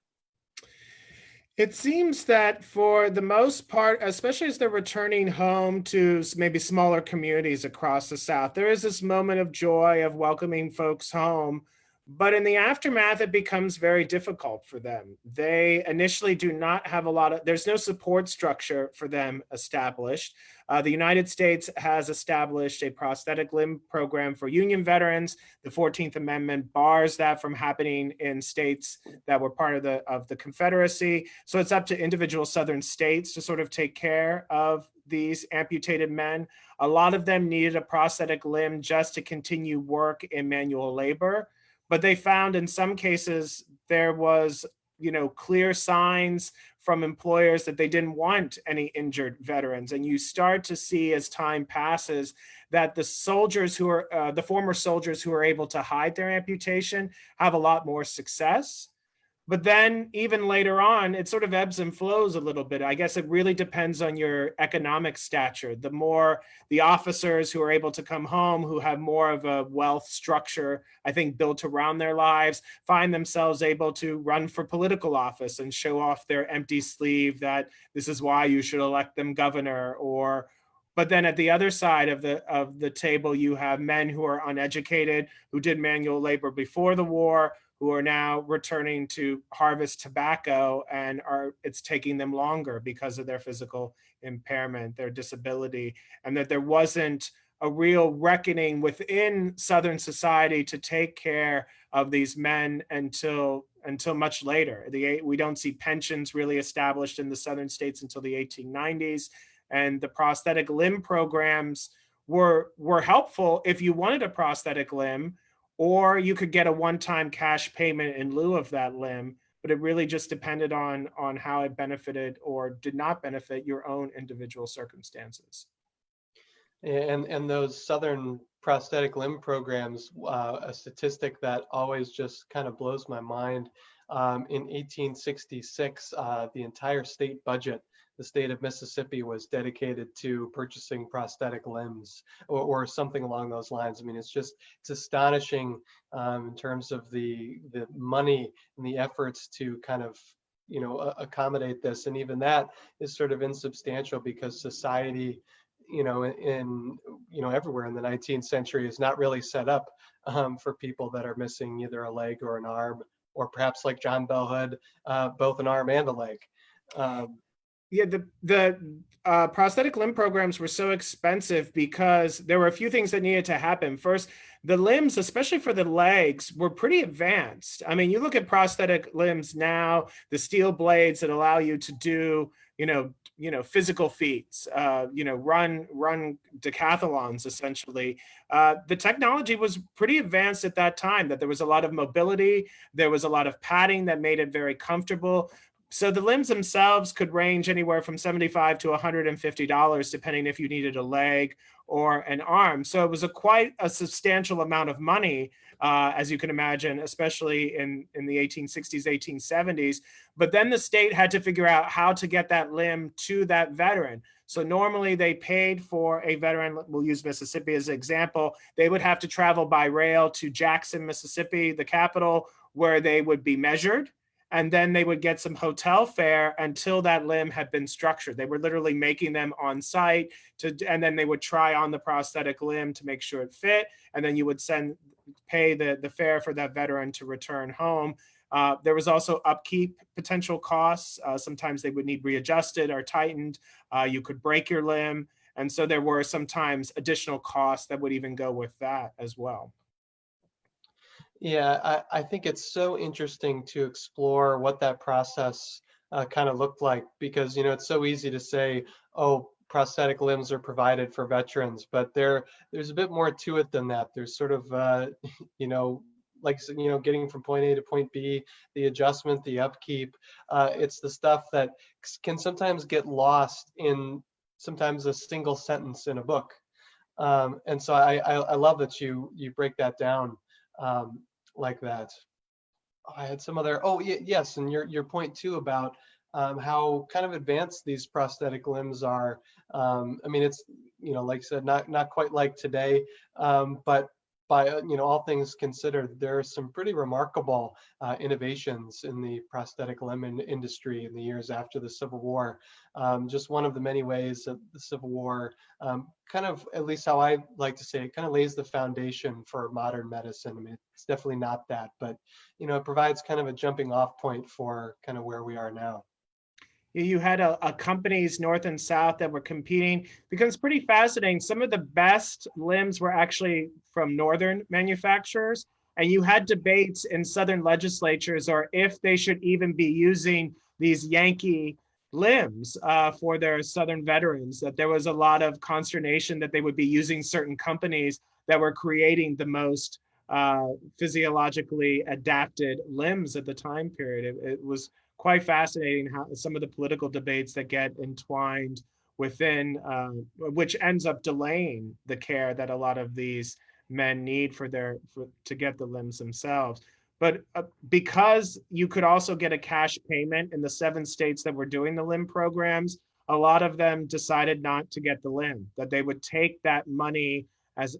It seems that for the most part, especially as they're returning home to maybe smaller communities across the South, there is this moment of joy of welcoming folks home. But in the aftermath, it becomes very difficult for them. They initially do not have there's no support structure for them established. The United States has established a prosthetic limb program for Union veterans. The 14th Amendment bars that from happening in states that were part of the Confederacy. So it's up to individual Southern states to sort of take care of these amputated men. A lot of them needed a prosthetic limb just to continue work in manual labor. But they found in some cases there was, clear signs from employers that they didn't want any injured veterans. And you start to see as time passes that the former soldiers who are able to hide their amputation have a lot more success. But then even later on, it sort of ebbs and flows a little bit. I guess it really depends on your economic stature. The more the officers who are able to come home, who have more of a wealth structure, I think, built around their lives, find themselves able to run for political office and show off their empty sleeve that this is why you should elect them governor. But then at the other side of the table, you have men who are uneducated, who did manual labor before the war, who are now returning to harvest tobacco, and it's taking them longer because of their physical impairment, their disability, and that there wasn't a real reckoning within Southern society to take care of these men until much later. We don't see pensions really established in the Southern states until the 1890s, and the prosthetic limb programs were helpful if you wanted a prosthetic limb, or you could get a one-time cash payment in lieu of that limb, but it really just depended on how it benefited or did not benefit your own individual circumstances. And those Southern prosthetic limb programs, a statistic that always just kind of blows my mind. In 1866, the entire state budget, the state of Mississippi, was dedicated to purchasing prosthetic limbs or something along those lines. I mean, it's astonishing in terms of the money and the efforts to kind of accommodate this, and even that is sort of insubstantial because society everywhere in the 19th century is not really set up for people that are missing either a leg or an arm, or perhaps like John Bell Hood, both an arm and a leg. Yeah, the prosthetic limb programs were so expensive because there were a few things that needed to happen. First, the limbs, especially for the legs, were pretty advanced. I mean, you look at prosthetic limbs now, the steel blades that allow you to do, physical feats, run decathlons, essentially. The technology was pretty advanced at that time, that there was a lot of mobility, there was a lot of padding that made it very comfortable. So the limbs themselves could range anywhere from $75 to $150, depending if you needed a leg or an arm. So it was quite a substantial amount of money, as you can imagine, especially in the 1860s, 1870s. But then the state had to figure out how to get that limb to that veteran. So normally they paid for a veteran, we'll use Mississippi as an example, they would have to travel by rail to Jackson, Mississippi, the capital, where they would be measured. And then they would get some hotel fare until that limb had been structured. They were literally making them on site, and then they would try on the prosthetic limb to make sure it fit. And then you would pay the fare for that veteran to return home. There was also upkeep potential costs. Sometimes they would need readjusted or tightened. You could break your limb. And so there were sometimes additional costs that would even go with that as well. Yeah, I think it's so interesting to explore what that process kind of looked like, because it's so easy to say, oh, prosthetic limbs are provided for veterans, but there's a bit more to it than that. There's sort of getting from point A to point B, the adjustment, the upkeep. It's the stuff that can sometimes get lost in sometimes a single sentence in a book. And so I love that you break that down like that. I had some other, yes, and your point too about how kind of advanced these prosthetic limbs are. I mean, it's, like I said, not quite like today, but by all things considered, there are some pretty remarkable innovations in the prosthetic limb industry in the years after the Civil War. Just one of the many ways that the Civil War kind of, at least how I like to say it, kind of lays the foundation for modern medicine. I mean, it's definitely not that, but it provides kind of a jumping off point for kind of where we are now. You had a companies north and south that were competing. Becomes pretty fascinating. Some of the best limbs were actually from northern manufacturers, and you had debates in southern legislatures or if they should even be using these Yankee limbs for their southern veterans. That there was a lot of consternation that they would be using certain companies that were creating the most physiologically adapted limbs at the time period. It was quite fascinating how some of the political debates that get entwined within, which ends up delaying the care that a lot of these men need to get the limbs themselves. But because you could also get a cash payment in the 7 states that were doing the limb programs, a lot of them decided not to get the limb, that they would take that money as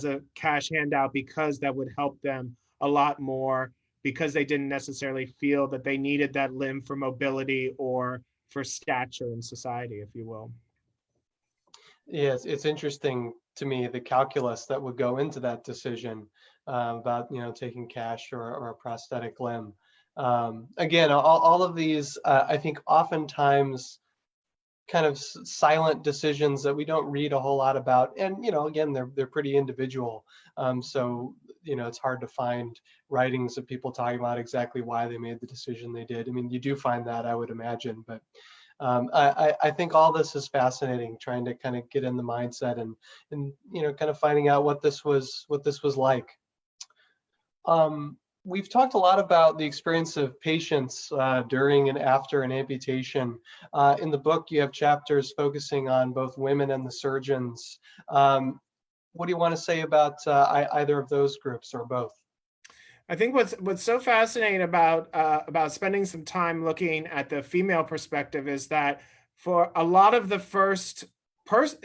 a cash handout because that would help them a lot more, because they didn't necessarily feel that they needed that limb for mobility or for stature in society, if you will. Yes, it's interesting to me the calculus that would go into that decision about taking cash or a prosthetic limb. Again, all of these I think oftentimes kind of silent decisions that we don't read a whole lot about, and again they're pretty individual. So it's hard to find writings of people talking about exactly why they made the decision they did. I mean, you do find that, I would imagine, but I think all this is fascinating, trying to kind of get in the mindset and kind of finding out what this was like. We've talked a lot about the experience of patients during and after an amputation. In the book, you have chapters focusing on both women and the surgeons. What do you want to say about either of those groups or both? I think what's so fascinating about spending some time looking at the female perspective is that for a lot of the first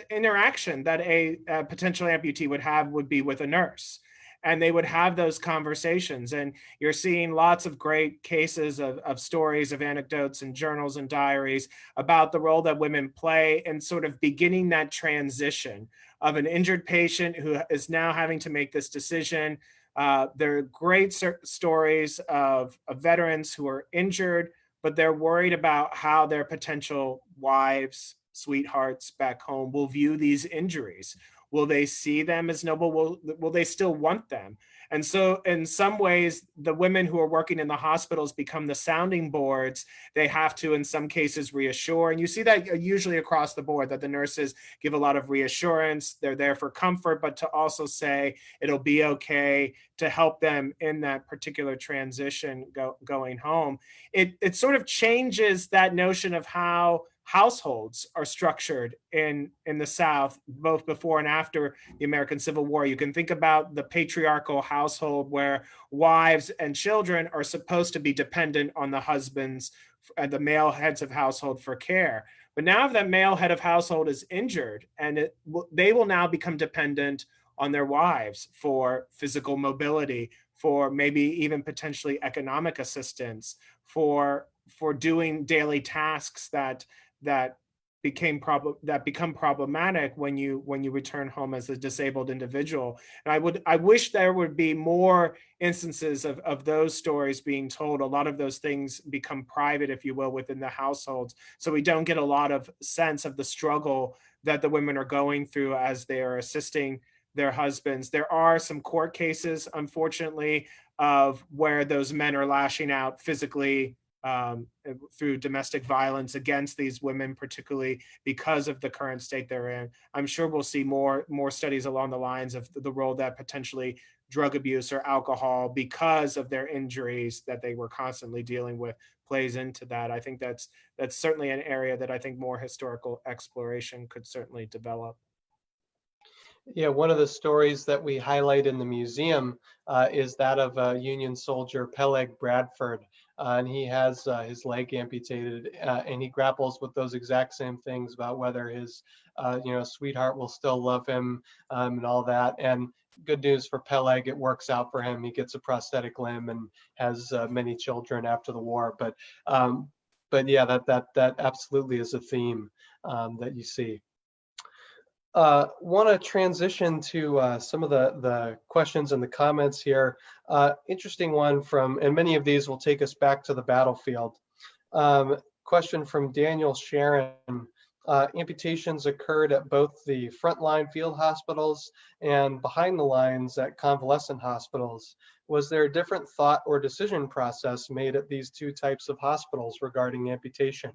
interaction that a potential amputee would have would be with a nurse, and they would have those conversations. And you're seeing lots of great cases of stories, of anecdotes and journals and diaries about the role that women play in sort of beginning that transition of an injured patient who is now having to make this decision. There are great stories of veterans who are injured, but they're worried about how their potential wives, sweethearts back home will view these injuries. Will they see them as noble? Will they still want them? And so in some ways, the women who are working in the hospitals become the sounding boards. They have to, in some cases, reassure. And you see that usually across the board, that the nurses give a lot of reassurance. They're there for comfort, but to also say it'll be okay, to help them in that particular transition going home. It sort of changes that notion of how households are structured in the South, both before and after the American Civil War. You can think about the patriarchal household where wives and children are supposed to be dependent on the husbands and the male heads of household for care. But now that male head of household is injured, and they will now become dependent on their wives for physical mobility, for maybe even potentially economic assistance, for doing daily tasks that become problematic when you return home as a disabled individual. And I wish there would be more instances of those stories being told. A lot of those things become private, if you will, within the households, so we don't get a lot of sense of the struggle that the women are going through as they are assisting their husbands. There are some court cases, unfortunately, of where those men are lashing out physically through domestic violence against these women, particularly because of the current state they're in. I'm sure we'll see more studies along the lines of the role that potentially drug abuse or alcohol, because of their injuries that they were constantly dealing with, plays into that. I think that's certainly an area that I think more historical exploration could certainly develop. Yeah, one of the stories that we highlight in the museum is that of Union soldier Peleg Bradford. And he has his leg amputated, and he grapples with those exact same things about whether his, sweetheart will still love him, and all that. And good news for Peleg, it works out for him. He gets a prosthetic limb and has many children after the war. But yeah, that absolutely is a theme that you see. Want to transition to some of the questions and the comments here. Interesting one from, and many of these will take us back to the battlefield. Question from Daniel Sharon. Amputations occurred at both the frontline field hospitals and behind the lines at convalescent hospitals. Was there a different thought or decision process made at these two types of hospitals regarding amputation?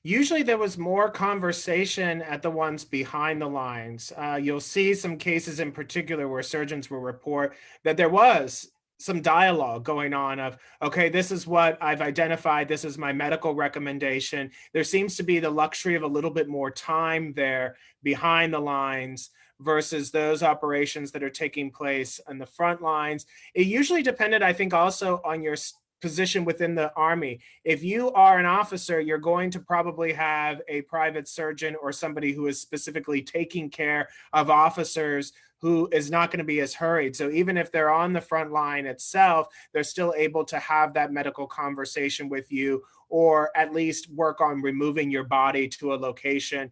Usually there was more conversation at the ones behind the lines. You'll see some cases in particular where surgeons will report that there was some dialogue going on of, okay, this is what I've identified. This is my medical recommendation. There seems to be the luxury of a little bit more time there behind the lines versus those operations that are taking place on the front lines. It usually depended, I think, also on your position within the Army. If you are an officer, you're going to probably have a private surgeon or somebody who is specifically taking care of officers who is not going to be as hurried. So even if they're on the front line itself, they're still able to have that medical conversation with you, or at least work on removing your body to a location,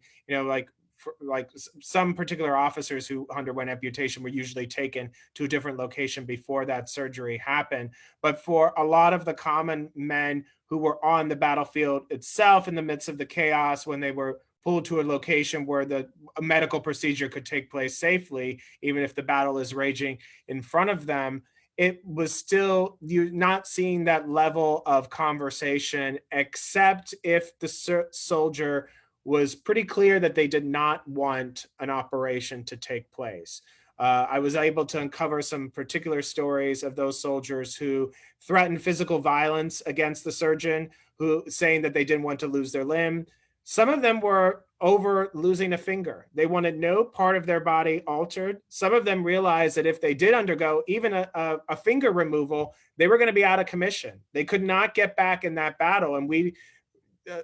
like some particular officers who underwent amputation were usually taken to a different location before that surgery happened. But for a lot of the common men who were on the battlefield itself in the midst of the chaos, when they were pulled to a location where the medical procedure could take place safely, even if the battle is raging in front of them, it was still, you're not seeing that level of conversation, except if the soldier was pretty clear that they did not want an operation to take place. I was able to uncover some particular stories of those soldiers who threatened physical violence against the surgeon, who saying that they didn't want to lose their limb. Some of them were over losing a finger. They wanted no part of their body altered. Some of them realized that if they did undergo even a finger removal, they were going to be out of commission. They could not get back in that battle. And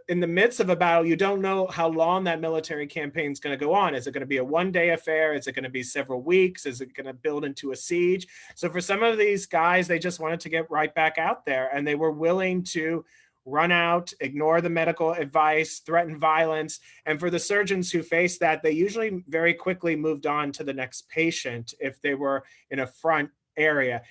in the midst of a battle, you don't know how long that military campaign is going to go on. Is it going to be a one-day affair? Is it going to be several weeks? Is it going to build into a siege? So for some of these guys, they just wanted to get right back out there, and they were willing to run out, ignore the medical advice, threaten violence. And for the surgeons who faced that, they usually very quickly moved on to the next patient if they were in a front area.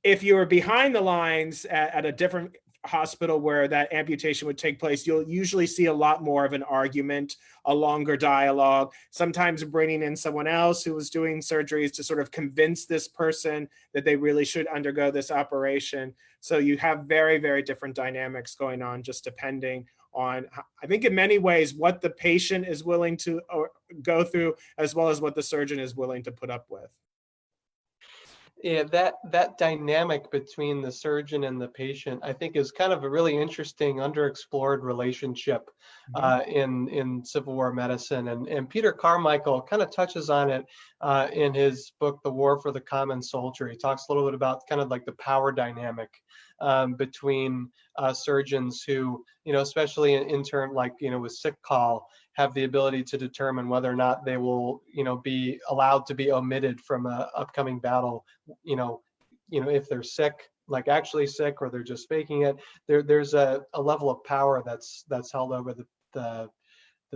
If you were behind the lines at a different hospital where that amputation would take place, you'll usually see a lot more of an argument, a longer dialogue, sometimes bringing in someone else who was doing surgeries to sort of convince this person that they really should undergo this operation. So you have very, very different dynamics going on, just depending on, I think in many ways, what the patient is willing to go through, as well as what the surgeon is willing to put up with. Yeah, that dynamic between the surgeon and the patient, I think, is kind of a really interesting, underexplored relationship in Civil War medicine. And Peter Carmichael kind of touches on it in his book, The War for the Common Soldier. He talks a little bit about kind of like the power dynamic between surgeons who, especially in term like, with sick call, have the ability to determine whether or not they will, be allowed to be omitted from a upcoming battle, if they're sick, like actually sick, or they're just faking it. There's a level of power that's held over the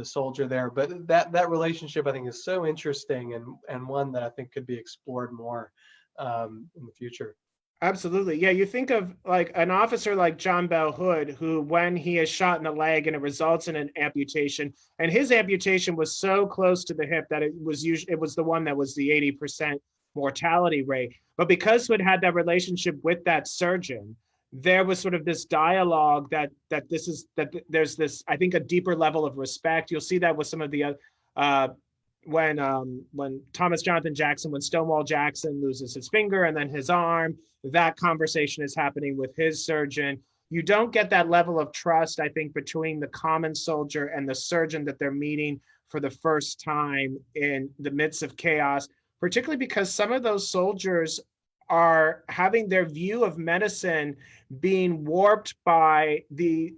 soldier there. But that relationship, I think, is so interesting, and one that I think could be explored more in the future. Absolutely. Yeah, you think of like an officer like John Bell Hood, who when he is shot in the leg and it results in an amputation, and his amputation was so close to the hip that it was the one that was the 80% mortality rate. But because Hood had that relationship with that surgeon, there was sort of this dialogue that there's this, I think, a deeper level of respect. You'll see that with some of the when Thomas Jonathan Jackson, when Stonewall Jackson loses his finger and then his arm, that conversation is happening with his surgeon. You don't get that level of trust, I think, between the common soldier and the surgeon that they're meeting for the first time in the midst of chaos, particularly because some of those soldiers are having their view of medicine being warped by the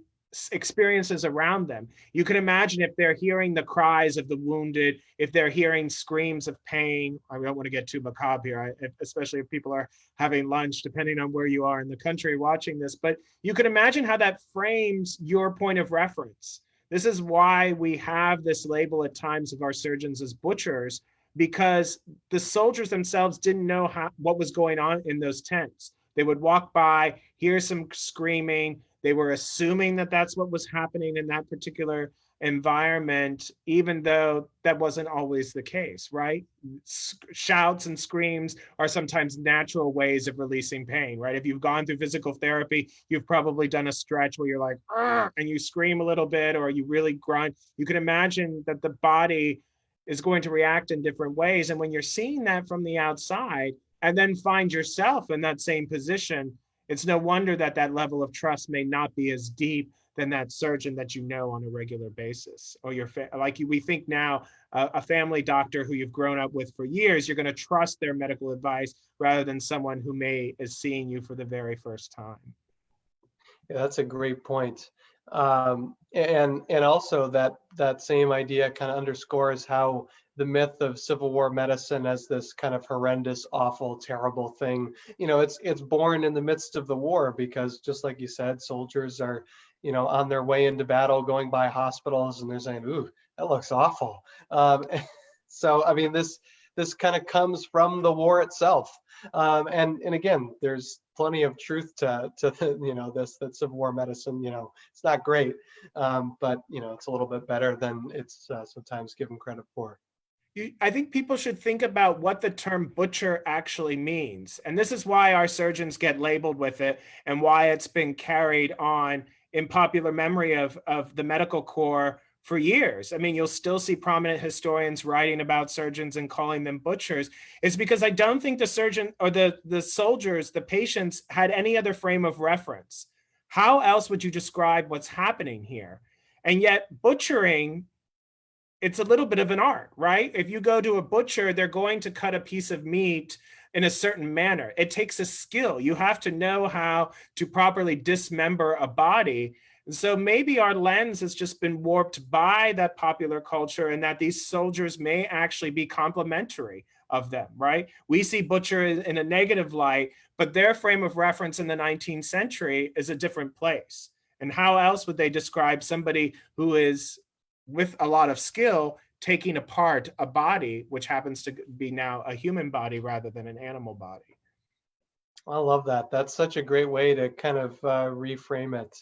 experiences around them. You can imagine if they're hearing the cries of the wounded, if they're hearing screams of pain. I don't want to get too macabre here, especially if people are having lunch, depending on where you are in the country watching this, but you can imagine how that frames your point of reference. This is why we have this label at times of our surgeons as butchers, because the soldiers themselves didn't know what was going on in those tents. They would walk by, hear some screaming. They were assuming that that's what was happening in that particular environment, even though that wasn't always the case, right? Shouts and screams are sometimes natural ways of releasing pain, right? If you've gone through physical therapy, you've probably done a stretch where you're like, and you scream a little bit, or you really grunt. You can imagine that the body is going to react in different ways. And when you're seeing that from the outside and then find yourself in that same position, it's no wonder that that level of trust may not be as deep than that surgeon that you know on a regular basis, or we think now, a family doctor who you've grown up with for years, you're going to trust their medical advice rather than someone who is seeing you for the very first time. Yeah, that's a great point. And also that same idea kind of underscores how the myth of Civil War medicine as this kind of horrendous, awful, terrible thing, it's born in the midst of the war, because just like you said, soldiers are, on their way into battle, going by hospitals, and they're saying, "Ooh, that looks awful." So, I mean, this kind of comes from the war itself. And again, there's plenty of truth to that Civil War medicine, it's not great, but it's a little bit better than it's sometimes given credit for. I think people should think about what the term butcher actually means. And this is why our surgeons get labeled with it, and why it's been carried on in popular memory of the medical corps for years. I mean, you'll still see prominent historians writing about surgeons and calling them butchers. It's because I don't think the surgeon or the soldiers, the patients, had any other frame of reference. How else would you describe what's happening here? And yet butchering, it's a little bit of an art, right? If you go to a butcher, they're going to cut a piece of meat in a certain manner. It takes a skill. You have to know how to properly dismember a body. And so maybe our lens has just been warped by that popular culture, and that these soldiers may actually be complementary of them, right? We see butcher in a negative light, but their frame of reference in the 19th century is a different place. And how else would they describe somebody who is, with a lot of skill, taking apart a body, which happens to be now a human body rather than an animal body? I love that. That's such a great way to kind of reframe it.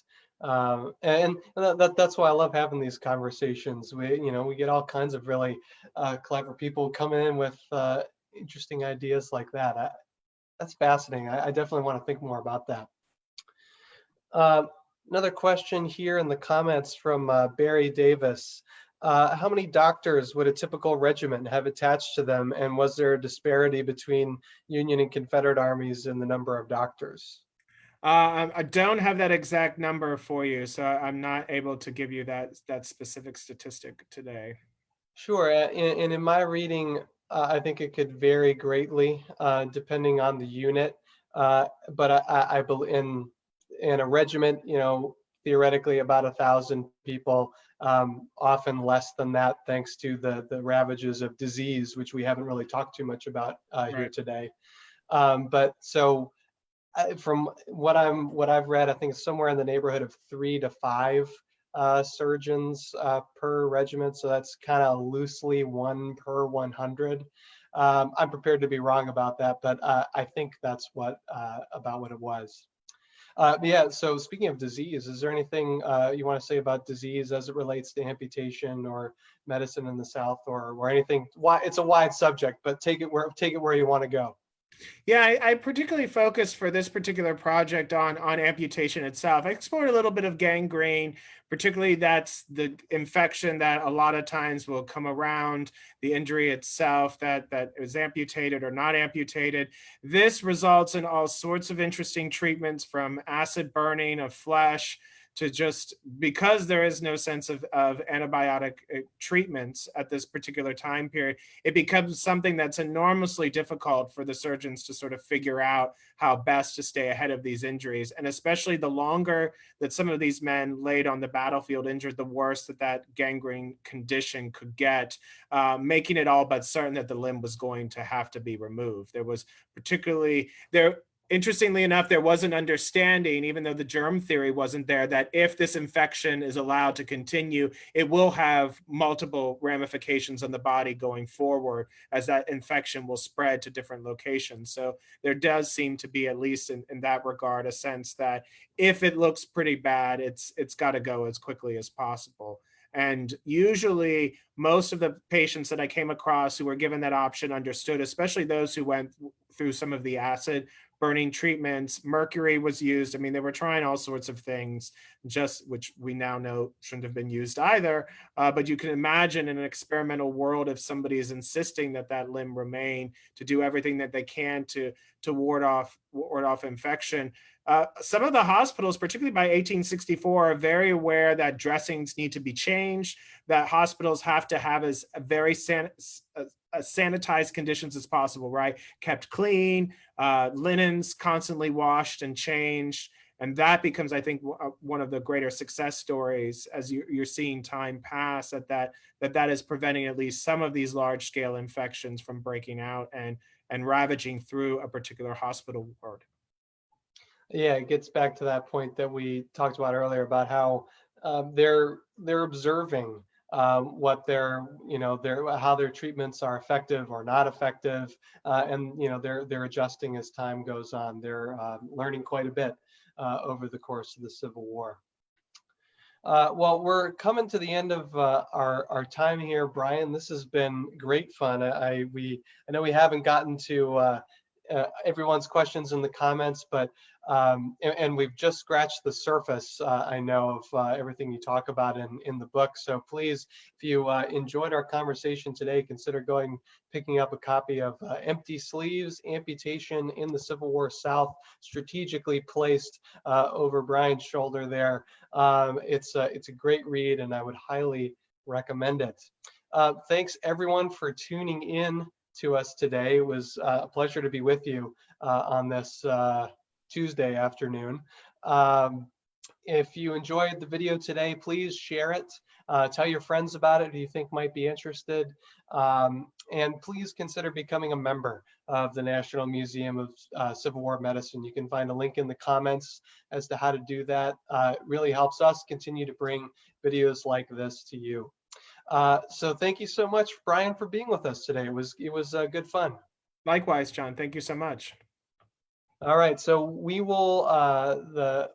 And that's why I love having these conversations. We get all kinds of really clever people coming in with interesting ideas like that. That's fascinating. I definitely want to think more about that. Another question here in the comments from Barry Davis. How many doctors would a typical regiment have attached to them, and was there a disparity between Union and Confederate armies in the number of doctors? I don't have that exact number for you, so I'm not able to give you that specific statistic today. Sure, and in my reading, I think it could vary greatly depending on the unit. But I believe in a regiment, theoretically about 1,000 people, often less than that, thanks to the ravages of disease, which we haven't really talked too much about here today. But so from what I've read, I think it's somewhere in the neighborhood of 3 to 5 surgeons per regiment. So that's kind of loosely 1 per 100. I'm prepared to be wrong about that, but I think that's about what it was. Yeah, so speaking of disease, is there anything you want to say about disease as it relates to amputation or medicine in the South, or anything? It's a wide subject, but take it where you want to go. Yeah, I particularly focused for this particular project on amputation itself. I explored a little bit of gangrene, particularly that's the infection that a lot of times will come around the injury itself that is amputated or not amputated. This results in all sorts of interesting treatments, from acid burning of flesh to just, because there is no sense of antibiotic treatments at this particular time period, it becomes something that's enormously difficult for the surgeons to sort of figure out how best to stay ahead of these injuries. And especially the longer that some of these men laid on the battlefield injured, the worse that gangrene condition could get, making it all but certain that the limb was going to have to be removed. There was particularly there. Interestingly enough, there was an understanding, even though the germ theory wasn't there, that if this infection is allowed to continue, it will have multiple ramifications on the body going forward, as that infection will spread to different locations. So there does seem to be, at least in that regard, a sense that if it looks pretty bad, it's got to go as quickly as possible. And usually most of the patients that I came across who were given that option understood, especially those who went through some of the acid burning treatments. Mercury was used. I mean, they were trying all sorts of things, just which we now know shouldn't have been used either. But you can imagine in an experimental world, if somebody is insisting that that limb remain, to do everything that they can to ward off infection. Some of the hospitals, particularly by 1864, are very aware that dressings need to be changed, that hospitals have to have as very sanitized conditions as possible, right? Kept clean, linens constantly washed and changed. And that becomes, I think, one of the greater success stories as you're seeing time pass, that is preventing at least some of these large scale infections from breaking out and ravaging through a particular hospital ward. Yeah, it gets back to that point that we talked about earlier about how they're observing what how their treatments are effective or not effective, and they're adjusting as time goes on. They're learning quite a bit over the course of the Civil War. Well, we're coming to the end of our time here, Brian. This has been great fun. I know we haven't gotten to everyone's questions in the comments, but and we've just scratched the surface, I know, of everything you talk about in the book. So please, if you enjoyed our conversation today, consider picking up a copy of Empty Sleeves, Amputation in the Civil War South, strategically placed over Brian's shoulder there. It's a great read, and I would highly recommend it. Thanks everyone for tuning in to us today. It was a pleasure to be with you on this Tuesday afternoon. If you enjoyed the video today, please share it. Tell your friends about it who you think might be interested. And please consider becoming a member of the National Museum of Civil War Medicine. You can find a link in the comments as to how to do that. It really helps us continue to bring videos like this to you. So thank you so much, Brian, for being with us today. It was good fun. Likewise, John. Thank you so much. All right, so we will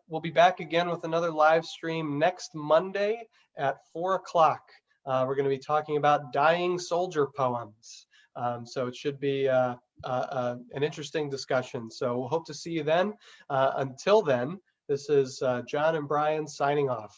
we'll be back again with another live stream next Monday at 4 o'clock. We're going to be talking about dying soldier poems. So it should be an interesting discussion. So we'll hope to see you then. Until then, this is John and Brian signing off.